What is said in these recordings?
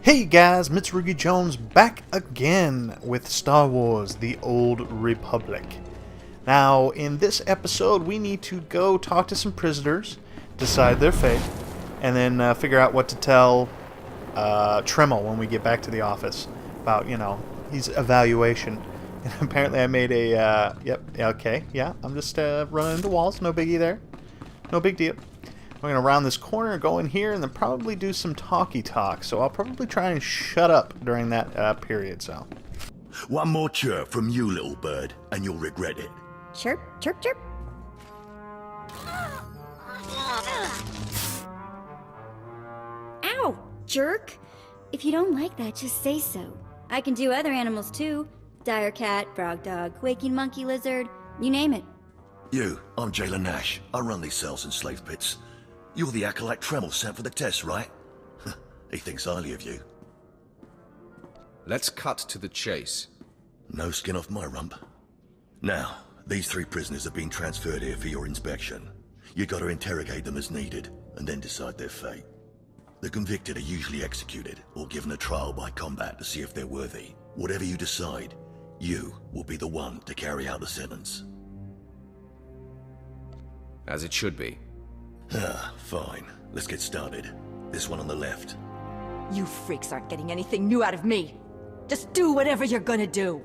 Hey guys, Mitsurugi Jones back again with Star Wars: The Old Republic. Now, in this episode, we need to go talk to some prisoners, decide their fate, and then figure out what to tell Tremmel when we get back to the office about, his evaluation. And apparently I made a, I'm just running into walls, no biggie there. No big deal. I'm going to round this corner, go in here, and then probably do some talky talk. So I'll probably try and shut up during that period, so. One more chirp from you, little bird, and you'll regret it. Chirp, chirp, chirp. Ow, jerk. If you don't like that, just say so. I can do other animals too. Dire cat, frog dog, quaking monkey lizard, you name it. I'm Jailer Nash. I run these cells and slave pits. You're the acolyte Tremmel sent for the test, right? He thinks highly of you. Let's cut to the chase. No skin off my rump. Now, these 3 prisoners have been transferred here for your inspection. You gotta interrogate them as needed, and then decide their fate. The convicted are usually executed, or given a trial by combat to see if they're worthy. Whatever you decide, you will be the one to carry out the sentence. As it should be. Fine. Let's get started. This one on the left. You freaks aren't getting anything new out of me. Just do whatever you're gonna do.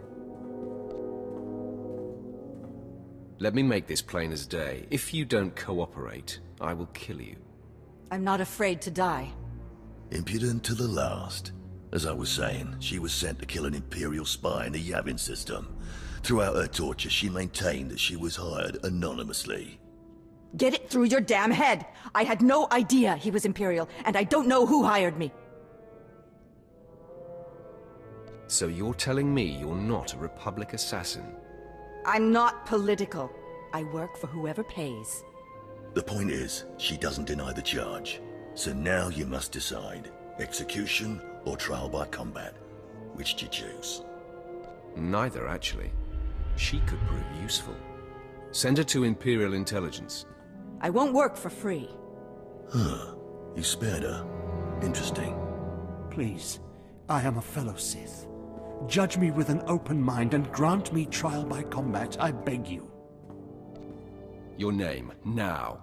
Let me make this plain as day. If you don't cooperate, I will kill you. I'm not afraid to die. Impudent to the last. As I was saying, she was sent to kill an Imperial spy in the Yavin system. Throughout her torture, she maintained that she was hired anonymously. Get it through your damn head! I had no idea he was Imperial, and I don't know who hired me. So you're telling me you're not a Republic assassin? I'm not political. I work for whoever pays. The point is, she doesn't deny the charge. So now you must decide. Execution or trial by combat. Which do you choose? Neither, actually. She could prove useful. Send her to Imperial Intelligence. I won't work for free. You spared her. Interesting. Please, I am a fellow Sith. Judge me with an open mind and grant me trial by combat, I beg you. Your name, now.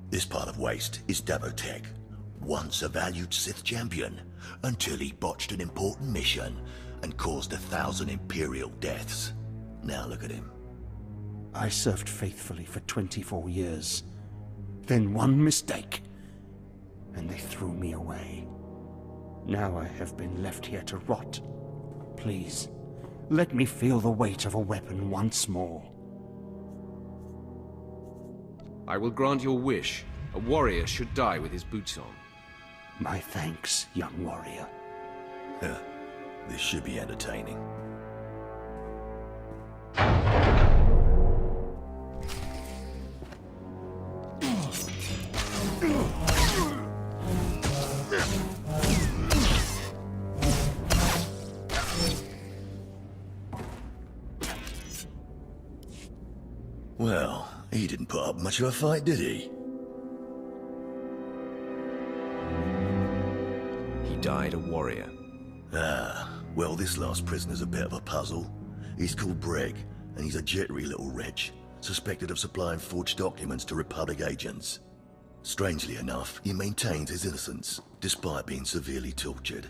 This part of Waste is Davotech. Once a valued Sith champion, until he botched an important mission and caused 1,000 Imperial deaths. Now look at him. I served faithfully for 24 years. Then one mistake, and they threw me away. Now I have been left here to rot. Please, let me feel the weight of a weapon once more. I will grant your wish. A warrior should die with his boots on. My thanks, young warrior. This should be entertaining. Well, he didn't put up much of a fight, did he? He died a warrior. Well, this last prisoner's a bit of a puzzle. He's called Breg, and he's a jittery little wretch, suspected of supplying forged documents to Republic agents. Strangely enough, he maintains his innocence, despite being severely tortured.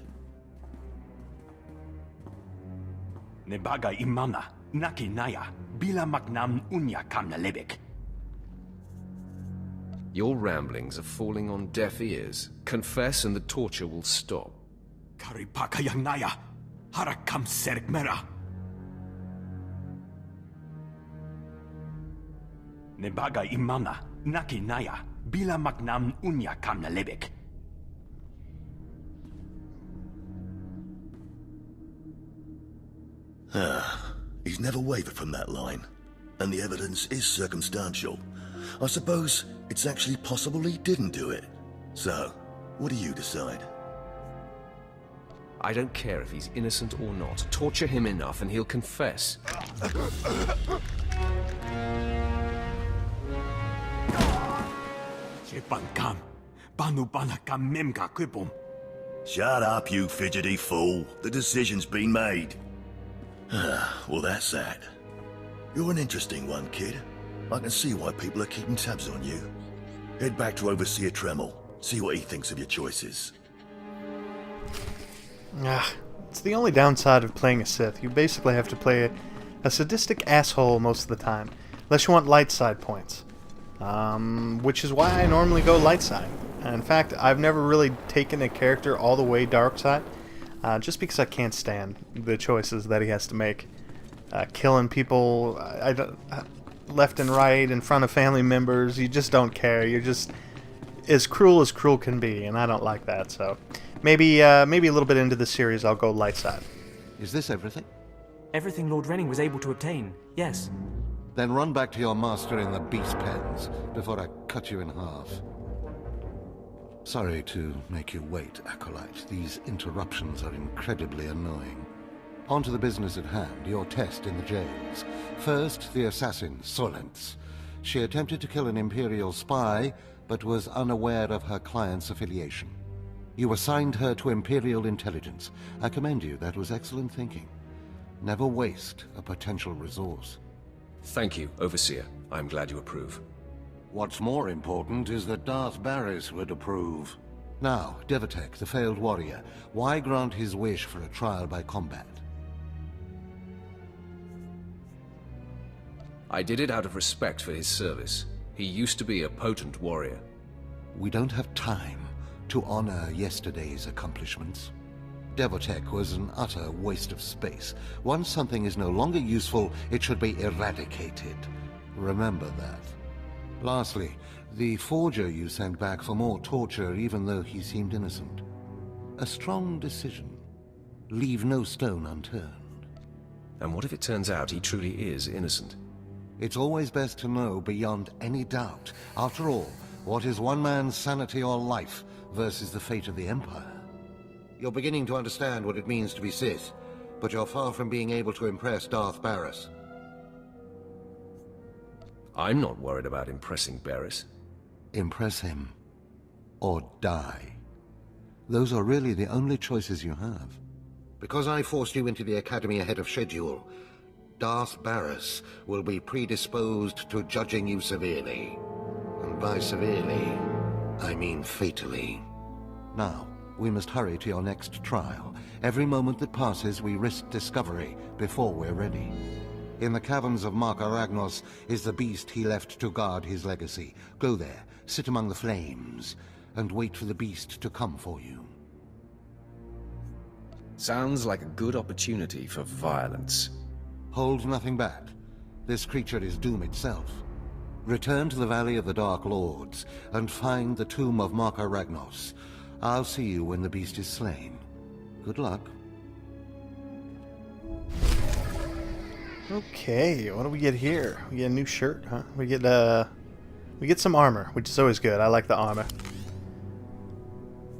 Nebaga imana, naki naya, bila magnam unya kamna lebek. Your ramblings are falling on deaf ears. Confess and the torture will stop. Karipaka yang naya, harakam serk mera. Nebaga imana, naki naya, bila magnam unya kamna lebek. He's never wavered from that line, and the evidence is circumstantial. I suppose it's actually possible he didn't do it. So, what do you decide? I don't care if he's innocent or not. Torture him enough and he'll confess. Jepangkam, Banu Banakam Memga Kwibum. Shut up, you fidgety fool. The decision's been made. Well, that's that. You're an interesting one, kid. I can see why people are keeping tabs on you. Head back to Overseer Tremel. See what he thinks of your choices. It's the only downside of playing a Sith. You basically have to play a sadistic asshole most of the time. Unless you want light side points. Which is why I normally go light side. In fact, I've never really taken a character all the way dark side. Just because I can't stand the choices that he has to make. Killing people left and right in front of family members. You just don't care. You're just as cruel can be, and I don't like that. So maybe a little bit into the series I'll go light side. Is this everything? Everything Lord Renning was able to obtain, yes. Then run back to your master in the beast pens before I cut you in half. Sorry to make you wait, Acolyte. These interruptions are incredibly annoying. On to the business at hand, your test in the jails. First, the assassin, Solence. She attempted to kill an Imperial spy, but was unaware of her client's affiliation. You assigned her to Imperial intelligence. I commend you, that was excellent thinking. Never waste a potential resource. Thank you, Overseer. I'm glad you approve. What's more important is that Darth Barris would approve. Now, Devatek, the failed warrior, why grant his wish for a trial by combat? I did it out of respect for his service. He used to be a potent warrior. We don't have time to honor yesterday's accomplishments. Devatek was an utter waste of space. Once something is no longer useful, it should be eradicated. Remember that. Lastly, the forger you sent back for more torture even though he seemed innocent. A strong decision. Leave no stone unturned. And what if it turns out he truly is innocent? It's always best to know beyond any doubt. After all, what is one man's sanity or life versus the fate of the Empire? You're beginning to understand what it means to be Sith, but you're far from being able to impress Darth Barris. I'm not worried about impressing Barris. Impress him, or die. Those are really the only choices you have. Because I forced you into the Academy ahead of schedule, Darth Barris will be predisposed to judging you severely. And by severely, I mean fatally. Now, we must hurry to your next trial. Every moment that passes, we risk discovery before we're ready. In the caverns of Mark Aragnos is the beast he left to guard his legacy. Go there, sit among the flames, and wait for the beast to come for you. Sounds like a good opportunity for violence. Hold nothing back. This creature is doom itself. Return to the Valley of the Dark Lords, and find the tomb of Mark Aragnos. I'll see you when the beast is slain. Good luck. Okay, what do we get here? We get a new shirt, huh? We get some armor, which is always good. I like the armor.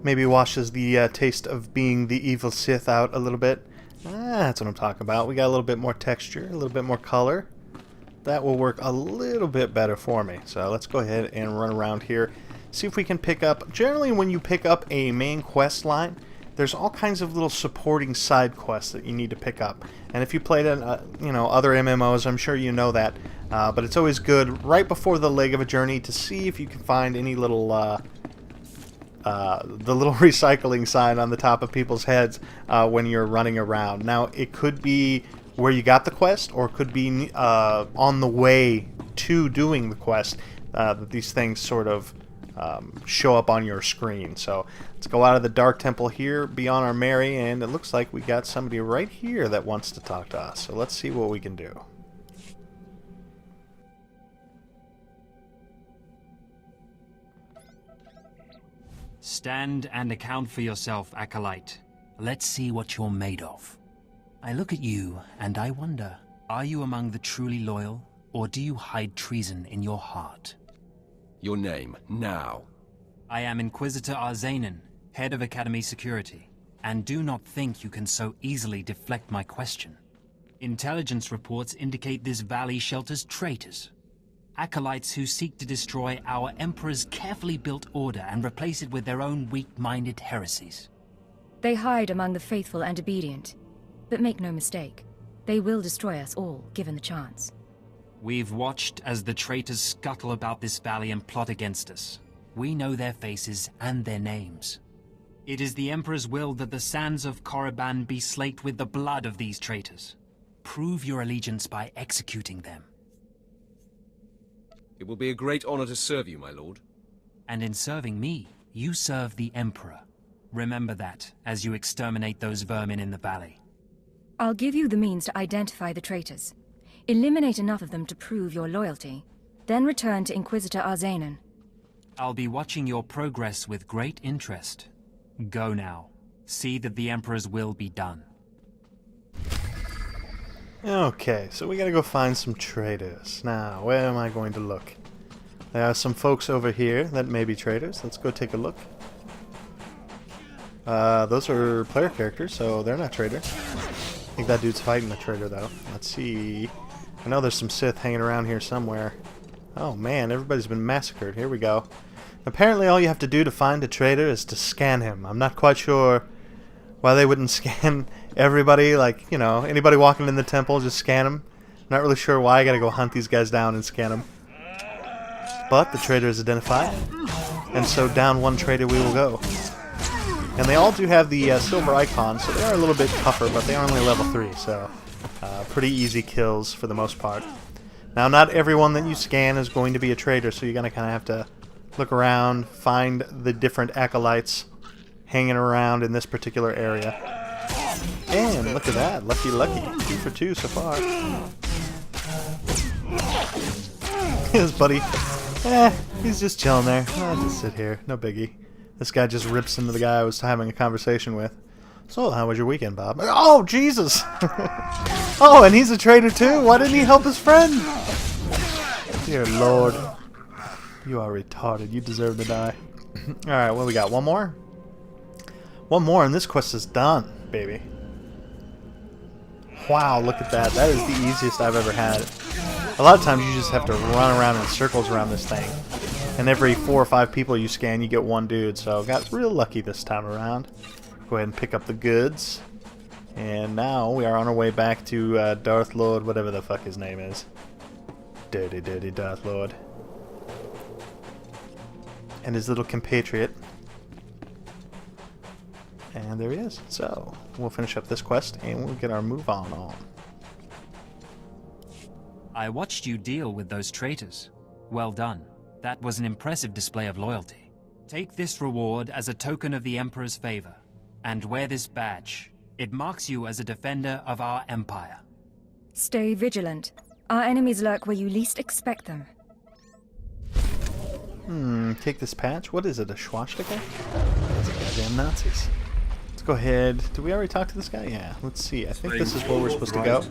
Maybe washes the taste of being the evil Sith out a little bit. That's what I'm talking about. We got a little bit more texture, a little bit more color. That will work a little bit better for me. So let's go ahead and run around here. See if we can pick up... Generally, when you pick up a main quest line, there's all kinds of little supporting side quests that you need to pick up. And if you played other MMOs, I'm sure you know that. But it's always good right before the leg of a journey to see if you can find any little... the little recycling sign on the top of people's heads when you're running around. Now, it could be where you got the quest, or it could be on the way to doing the quest that these things sort of show up on your screen. So let's go out of the Dark Temple here, be on our merry, and it looks like we got somebody right here that wants to talk to us. So let's see what we can do. Stand and account for yourself, Acolyte. Let's see what you're made of. I look at you, and I wonder, are you among the truly loyal, or do you hide treason in your heart? Your name, now. I am Inquisitor Arzanin, head of Academy Security, and do not think you can so easily deflect my question. Intelligence reports indicate this valley shelters traitors. Acolytes who seek to destroy our Emperor's carefully built order and replace it with their own weak-minded heresies. They hide among the faithful and obedient. But make no mistake, they will destroy us all, given the chance. We've watched as the traitors scuttle about this valley and plot against us. We know their faces and their names. It is the Emperor's will that the sands of Korriban be slaked with the blood of these traitors. Prove your allegiance by executing them. It will be a great honor to serve you, my lord. And in serving me, you serve the Emperor. Remember that, as you exterminate those vermin in the valley. I'll give you the means to identify the traitors. Eliminate enough of them to prove your loyalty. Then return to Inquisitor Arzanen. I'll be watching your progress with great interest. Go now. See that the Emperor's will be done. Okay, so we gotta go find some traitors. Now, where am I going to look? There are some folks over here that may be traitors. Let's go take a look. Those are player characters, so they're not traitors. I think that dude's fighting a traitor, though. Let's see. I know there's some Sith hanging around here somewhere. Oh man, everybody's been massacred. Here we go. Apparently all you have to do to find a traitor is to scan him. I'm not quite sure why they wouldn't scan everybody, like, you know, anybody walking in the temple, just scan them. Not really sure why I gotta go hunt these guys down and scan them. But the traitor is identified, and so down one traitor we will go. And they all do have the silver icon, so they are a little bit tougher, but they are only level 3, so pretty easy kills for the most part. Now, not everyone that you scan is going to be a traitor, so you're going to kind of have to look around, find the different acolytes hanging around in this particular area. And look at that, lucky, 2 for 2 so far. His buddy, he's just chilling there. I'll just sit here, no biggie. This guy just rips into the guy I was having a conversation with. So, how was your weekend, Bob? Oh, Jesus! Oh, and he's a traitor too? Why didn't he help his friend? Dear Lord. You are retarded. You deserve to die. Alright, what we got? One more? One more and this quest is done, baby. Wow, look at that. That is the easiest I've ever had. A lot of times you just have to run around in circles around this thing. And every 4 or 5 people you scan, you get one dude. So got real lucky this time around. Go ahead and pick up the goods. And now we are on our way back to Darth Lord, whatever the fuck his name is. Dirty, dirty Darth Lord. And his little compatriot. And there he is. So, we'll finish up this quest and we'll get our move on. I watched you deal with those traitors. Well done. That was an impressive display of loyalty. Take this reward as a token of the Emperor's favor. And wear this badge. It marks you as a defender of our empire. Stay vigilant. Our enemies lurk where you least expect them. Take this patch. What is it, a swastika? Those are goddamn Nazis. Let's go ahead. Did we already talk to this guy? Yeah, let's see. I think this is where we're supposed to go.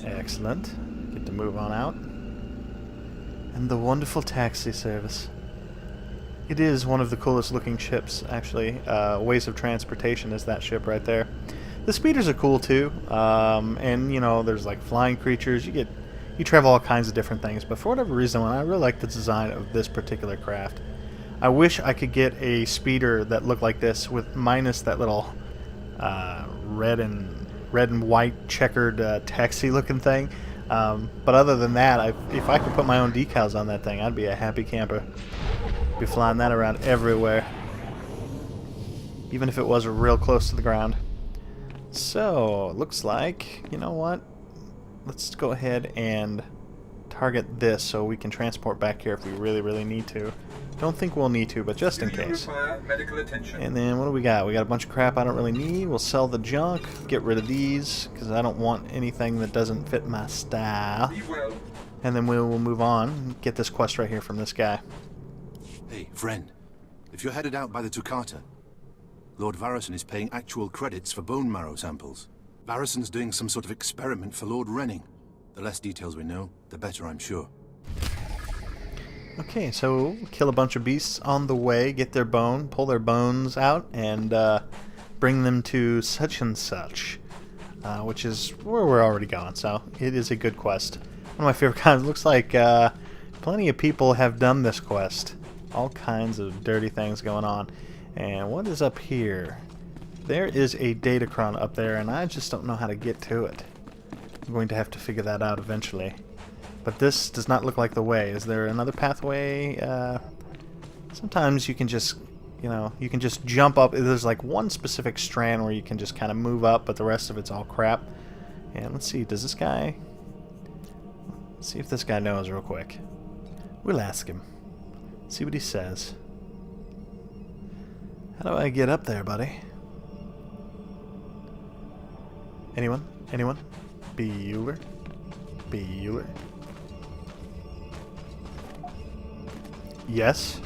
Excellent. Get to move on out. And the wonderful taxi service. It is one of the coolest looking ships, actually. Ways of transportation is that ship right there. The speeders are cool too, and you know, there's like flying creatures. You travel all kinds of different things, but for whatever reason, I really like the design of this particular craft. I wish I could get a speeder that looked like this, with minus that little red and white checkered taxi looking thing. But other than that, if I could put my own decals on that thing, I'd be a happy camper. Be flying that around everywhere, even if it was real close to the ground. So, looks like, you know what? Let's go ahead and target this so we can transport back here if we really, really need to. Don't think we'll need to, but just in case. And then what do we got? We got a bunch of crap I don't really need. We'll sell the junk, get rid of these, because I don't want anything that doesn't fit my style. And then we'll move on and get this quest right here from this guy. Hey, friend. If you're headed out by the Toccata, Lord Varison is paying actual credits for bone marrow samples. Varison's doing some sort of experiment for Lord Renning. The less details we know, the better, I'm sure. Okay, so kill a bunch of beasts on the way, get their bone, pull their bones out, and bring them to such and such, which is where we're already going, so it is a good quest. One of my favorite kinds. Looks like plenty of people have done this quest. All kinds of dirty things going on. And what is up here? There is a datacron up there, and I just don't know how to get to it. I'm going to have to figure that out eventually. But this does not look like the way. Is there another pathway? Sometimes you can just, you know, you can just jump up. There's like one specific strand where you can just kind of move up, but the rest of it's all crap. And let's see, does this guy... Let's see if this guy knows real quick. We'll ask him. See what he says. How do I get up there, buddy? Anyone? Anyone? Bueller? Bueller? Yes?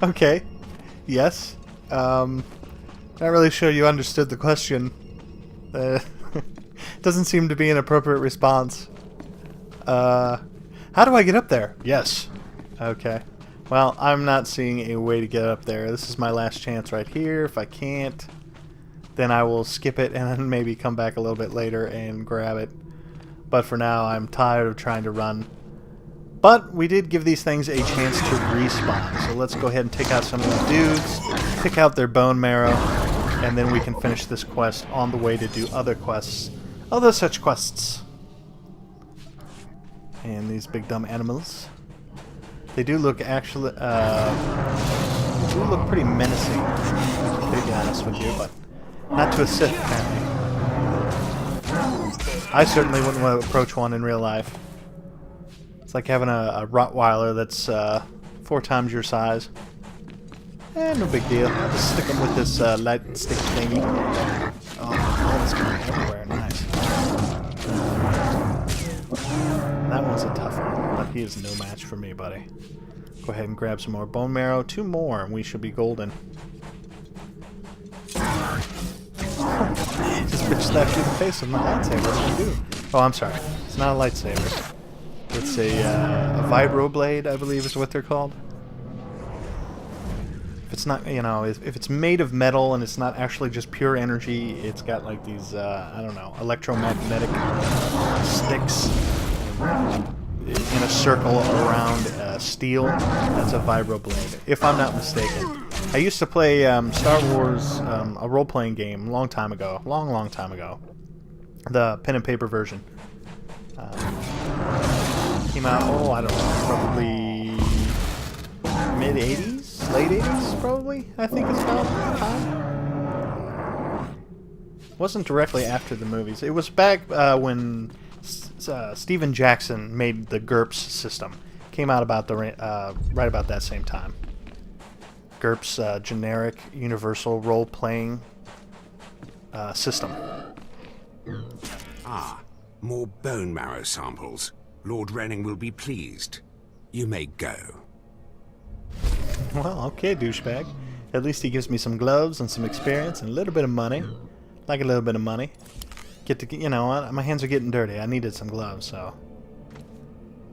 Okay. Yes. Not really sure you understood the question. Doesn't seem to be an appropriate response. How do I get up there? Yes. Okay. Well, I'm not seeing a way to get up there. This is my last chance right here. If I can't, then I will skip it and then maybe come back a little bit later and grab it. But for now, I'm tired of trying to run. But we did give these things a chance to respawn. So let's go ahead and take out some of these dudes, pick out their bone marrow, and then we can finish this quest on the way to do other quests. Other such quests. And these big dumb animals. They do look actually, they do look pretty menacing, to be honest with you, but not to a Sith, apparently. I certainly wouldn't want to approach one in real life. It's like having a Rottweiler that's 4 times your size. No big deal. I'll just stick them with this light stick thingy. Oh, it's going everywhere. Nice. That one's a tough one, but he is no match for me, buddy. Go ahead and grab some more bone marrow. 2 more, and we should be golden. Just bitch slapped you in the face with my lightsaber. What did you do? Oh, I'm sorry. It's not a lightsaber. It's a vibroblade, I believe is what they're called. If it's not, you know, if it's made of metal and it's not actually just pure energy, it's got like these, I don't know, electromagnetic sticks in a circle around steel. That's a vibroblade, if I'm not mistaken. I used to play Star Wars, a role-playing game, long time ago. Long time ago. The pen and paper version. Came out, oh, I don't know, probably mid-80s? Late 80s, probably, I think it's about the time. Wasn't directly after the movies. It was back when Steven Jackson made the GURPS system. Came out about the right about that same time. GURPS, generic universal role-playing system. Ah, more bone marrow samples. Lord Renning will be pleased. You may go. Well, okay, douchebag. At least he gives me some gloves and some experience and a little bit of money. Like a little bit of money. Get to, you know, my hands are getting dirty. I needed some gloves, so.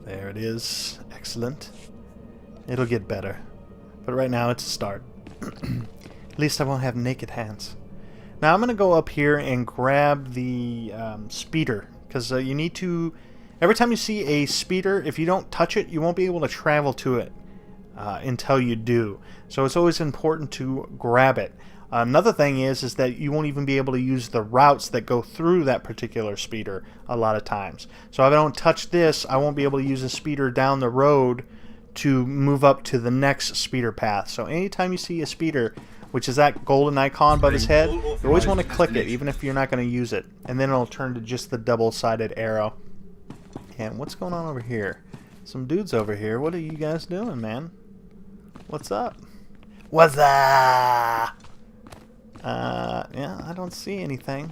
There it is. Excellent. It'll get better. But right now, it's a start. At least I won't have naked hands. Now, I'm going to go up here and grab the speeder. Because you need to... Every time you see a speeder, if you don't touch it, you won't be able to travel to it until you do. So it's always important to grab it. Another thing is that you won't even be able to use the routes that go through that particular speeder a lot of times. So if I don't touch this, I won't be able to use a speeder down the road to move up to the next speeder path. So anytime you see a speeder, which is that golden icon above his head, you always want to click it, even if you're not going to use it. And then it'll turn to just the double-sided arrow. And what's going on over here? Some dudes over here. What are you guys doing, man? What's up? What's up? Yeah, I don't see anything.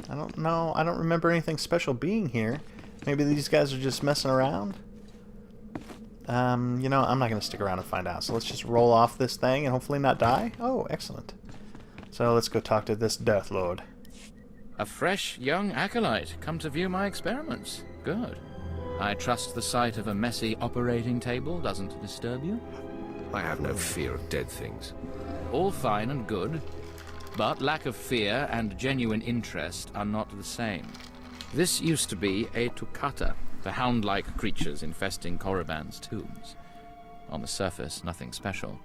I don't know. I don't remember anything special being here. Maybe these guys are just messing around. You know, I'm not going to stick around and find out. So let's just roll off this thing and hopefully not die. Oh, excellent. So let's go talk to this Death Lord. A fresh, young acolyte come to view my experiments. Good. I trust the sight of a messy operating table doesn't disturb you? I have no fear of dead things. All fine and good, but lack of fear and genuine interest are not the same. This used to be a Tukata, the hound-like creatures infesting Korriban's tombs. On the surface, nothing special.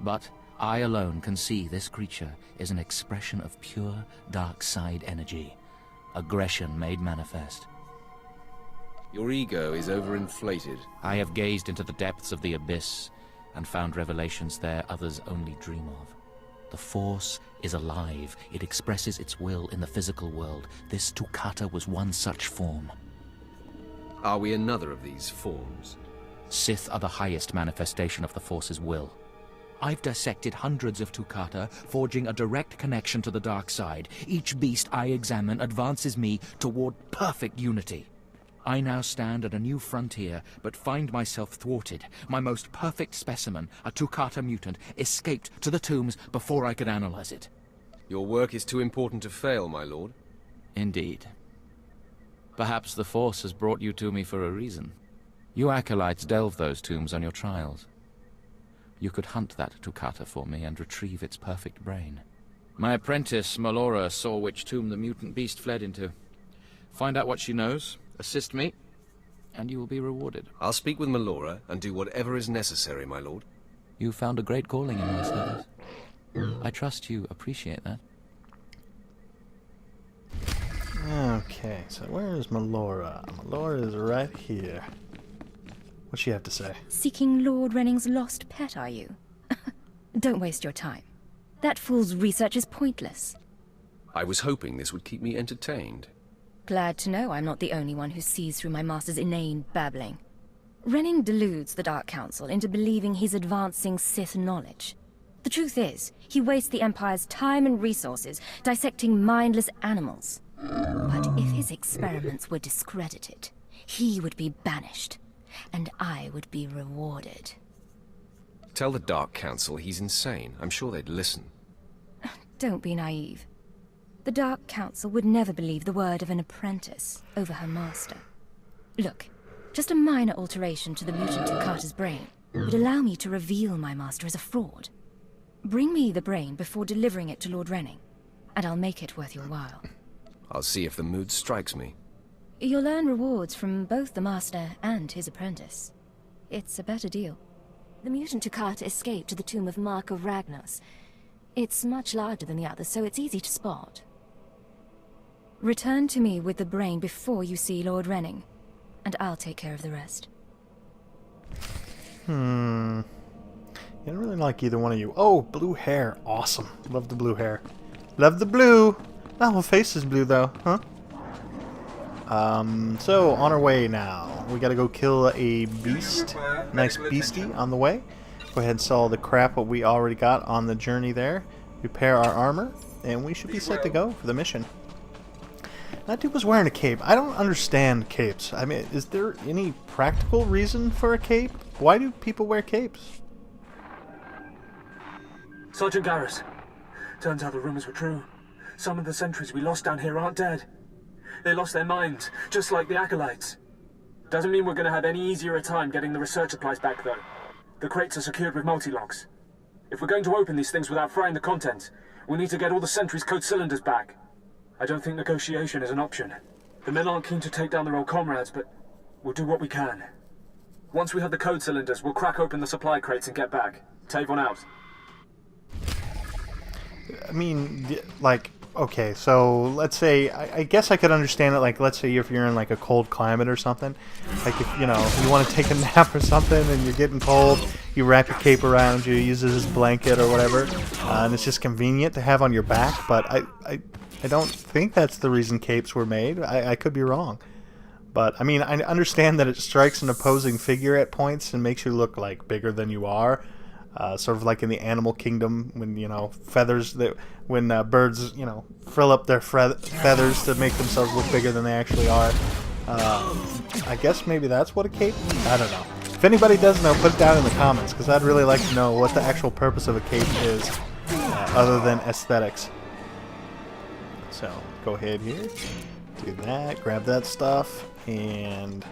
But I alone can see this creature is an expression of pure dark side energy. Aggression made manifest. Your ego is overinflated. I have gazed into the depths of the abyss and found revelations there others only dream of. The Force is alive. It expresses its will in the physical world. This Toccata was one such form. Are we another of these forms? Sith are the highest manifestation of the Force's will. I've dissected hundreds of Toccata, forging a direct connection to the dark side. Each beast I examine advances me toward perfect unity. I now stand at a new frontier, but find myself thwarted. My most perfect specimen, a Toccata mutant, escaped to the tombs before I could analyze it. Your work is too important to fail, my lord. Indeed. Perhaps the Force has brought you to me for a reason. You acolytes delve those tombs on your trials. You could hunt that Toccata for me and retrieve its perfect brain. My apprentice, Melora, saw which tomb the mutant beast fled into. Find out what she knows, assist me, and you will be rewarded. I'll speak with Melora and do whatever is necessary, my lord. You found a great calling in my service. I trust you appreciate that. Okay, so where is Melora? Melora is right here. What's she have to say? Seeking Lord Renning's lost pet, are you? Don't waste your time. That fool's research is pointless. I was hoping this would keep me entertained. Glad to know I'm not the only one who sees through my master's inane babbling. Renning deludes the Dark Council into believing he's advancing Sith knowledge. The truth is, he wastes the Empire's time and resources dissecting mindless animals. But if his experiments were discredited, he would be banished, and I would be rewarded. Tell the Dark Council he's insane. I'm sure they'd listen. Don't be naive. The Dark Council would never believe the word of an apprentice over her master. Look, just a minor alteration to the mutant Toccata's brain would allow me to reveal my master as a fraud. Bring me the brain before delivering it to Lord Renning, and I'll make it worth your while. I'll see if the mood strikes me. You'll earn rewards from both the master and his apprentice. It's a better deal. The mutant Toccata escaped to the tomb of Mark of Ragnos. It's much larger than the others, so it's easy to spot. Return to me with the brain before you see Lord Renning, and I'll take care of the rest. I don't really like either one of you. Oh, blue hair. Awesome. Love the blue hair. Love the blue. My whole face is blue, though. Huh? So, on our way now. We gotta go kill a beast. Nice beastie on the way. Go ahead and sell all the crap what we already got on the journey there. Repair our armor. And we should be set to go for the mission. That dude was wearing a cape. I don't understand capes. I mean, is there any practical reason for a cape? Why do people wear capes? Sergeant Garrus. Turns out the rumors were true. Some of the sentries we lost down here aren't dead. They lost their minds, just like the acolytes. Doesn't mean we're going to have any easier a time getting the research supplies back, though. The crates are secured with multi-locks. If we're going to open these things without frying the contents, we'll need to get all the sentries' code cylinders back. I don't think negotiation is an option. The men aren't keen to take down their old comrades, but we'll do what we can. Once we have the code cylinders, we'll crack open the supply crates and get back. Tavon out. I mean, like, okay, so let's say, I guess I could understand it, like, let's say if you're in, like, a cold climate or something. Like, if, you know, you want to take a nap or something and you're getting cold, you wrap your cape around you, use it as a blanket or whatever, and it's just convenient to have on your back, but I don't think that's the reason capes were made. I could be wrong. But, I mean, I understand that it strikes an opposing figure at points and makes you look, like, bigger than you are. Sort of like in the animal kingdom when, you know, when birds, you know, frill up their feathers to make themselves look bigger than they actually are. I guess maybe that's what a cape is? I don't know. If anybody does know, put it down in the comments, because I'd really like to know what the actual purpose of a cape is, other than aesthetics. So, go ahead here, do that, grab that stuff, and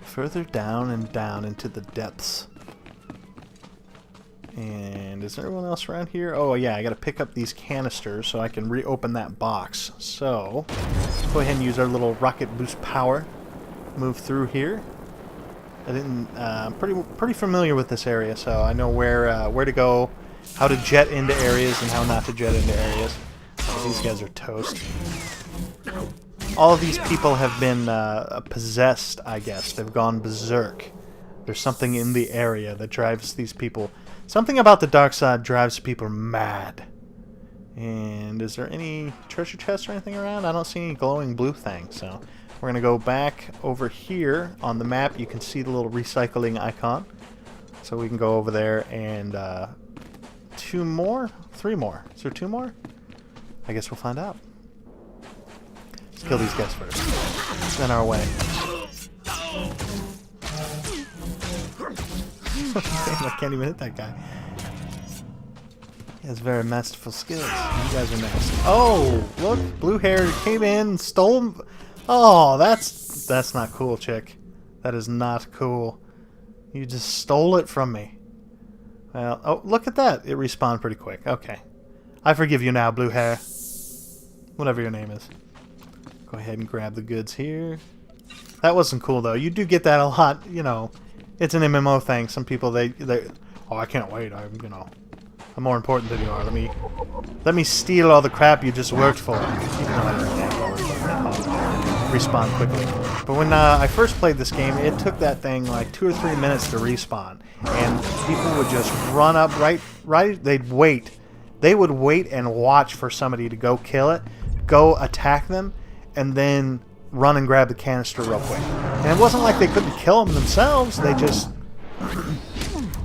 further down and down into the depths. And is there anyone else around here? Oh yeah, I gotta pick up these canisters so I can reopen that box. So, go ahead and use our little rocket boost power. Move through here. I'm pretty familiar with this area, so I know where to go how to jet into areas and how not to jet into areas. Oh, these guys are toast. All of these people have been possessed, I guess. They've gone berserk. There's something in the area that drives these people. Something about the dark side drives people mad. And is there any treasure chests or anything around? I don't see any glowing blue things, so we're going to go back over here on the map. You can see the little recycling icon. So we can go over there and 2 more? 3 more. Is there 2 more? I guess we'll find out. Let's kill these guys first. Then our way. I can't even hit that guy. He has very masterful skills. You guys are next. Oh, look, blue hair came in, stole. Oh, that's not cool, chick. That is not cool. You just stole it from me. Well, oh, look at that. It respawned pretty quick. Okay, I forgive you now, blue hair. Whatever your name is. Go ahead and grab the goods here. That wasn't cool though. You do get that a lot, you know. It's an MMO thing. Some people they oh, I can't wait. I'm more important than you are. Let me steal all the crap you just worked for. Even though I don't respawn quickly. But when I first played this game, it took that thing like 2 or 3 minutes to respawn, and people would just run up right. They'd wait. They would wait and watch for somebody to go kill it, go attack them, and then run and grab the canister real quick. And it wasn't like they couldn't kill them themselves. They just...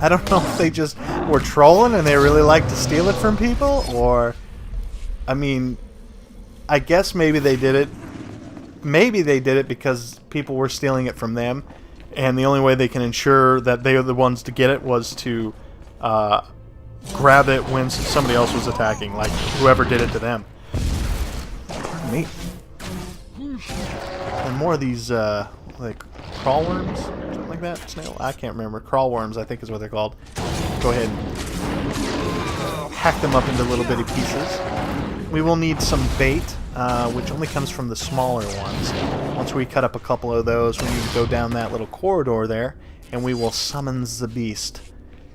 I don't know if they just were trolling and they really like to steal it from people, or... I mean, I guess maybe they did it. Maybe they did it because people were stealing it from them, and the only way they can ensure that they are the ones to get it was to grab it when somebody else was attacking, like whoever did it to them. Me. And more of these, like, crawl worms? Something like that? Snail? I can't remember. Crawl worms, I think is what they're called. Go ahead and hack them up into little bitty pieces. We will need some bait, which only comes from the smaller ones. Once we cut up a couple of those, we need to go down that little corridor there, and we will summon the beast.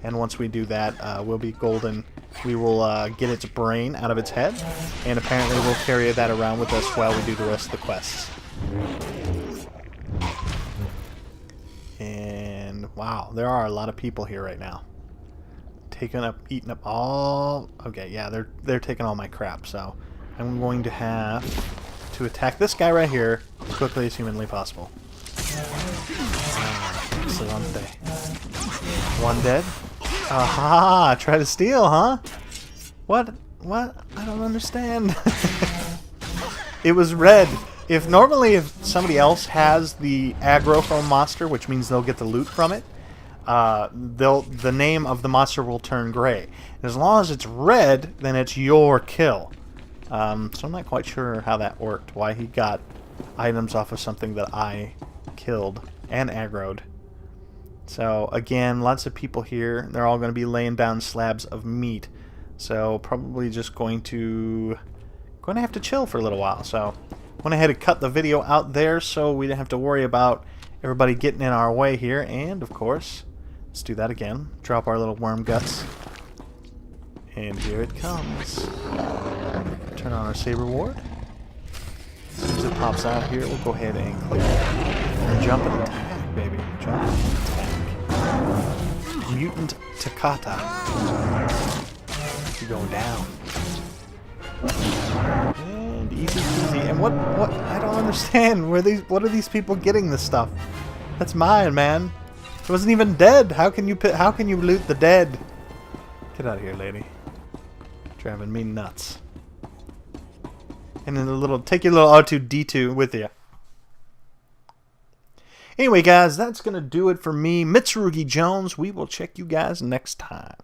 And once we do that, we'll be golden. We will get its brain out of its head, and apparently we'll carry that around with us while we do the rest of the quests. And wow, there are a lot of people here right now. Eating up all... Okay, yeah, they're taking all my crap, so I'm going to have to attack this guy right here as quickly as humanly possible. Excelente. One dead. Aha! Try to steal, huh? What? I don't understand. It was red. If somebody else has the aggro from a monster, which means they'll get the loot from it, the name of the monster will turn gray. And as long as it's red, then it's your kill. So I'm not quite sure how that worked. Why he got items off of something that I killed and aggroed. So again, lots of people here. They're all going to be laying down slabs of meat. So probably just going to have to chill for a little while. So went ahead and cut the video out there so we didn't have to worry about everybody getting in our way here. And of course, let's do that again. Drop our little worm guts. And here it comes. Turn on our saber ward. As soon as it pops out here, we'll go ahead and clear it. And jump and attack, baby. Jump and attack. Mutant Takata. You're going down. And easy peasy. And what I don't understand. What are these people getting this stuff? That's mine, man. It wasn't even dead. How can you loot the dead? Get out of here, lady. Driving me nuts. And then take your little R2-D2 with you. Anyway, guys, that's going to do it for me, Mitsurugi Jones. We will check you guys next time.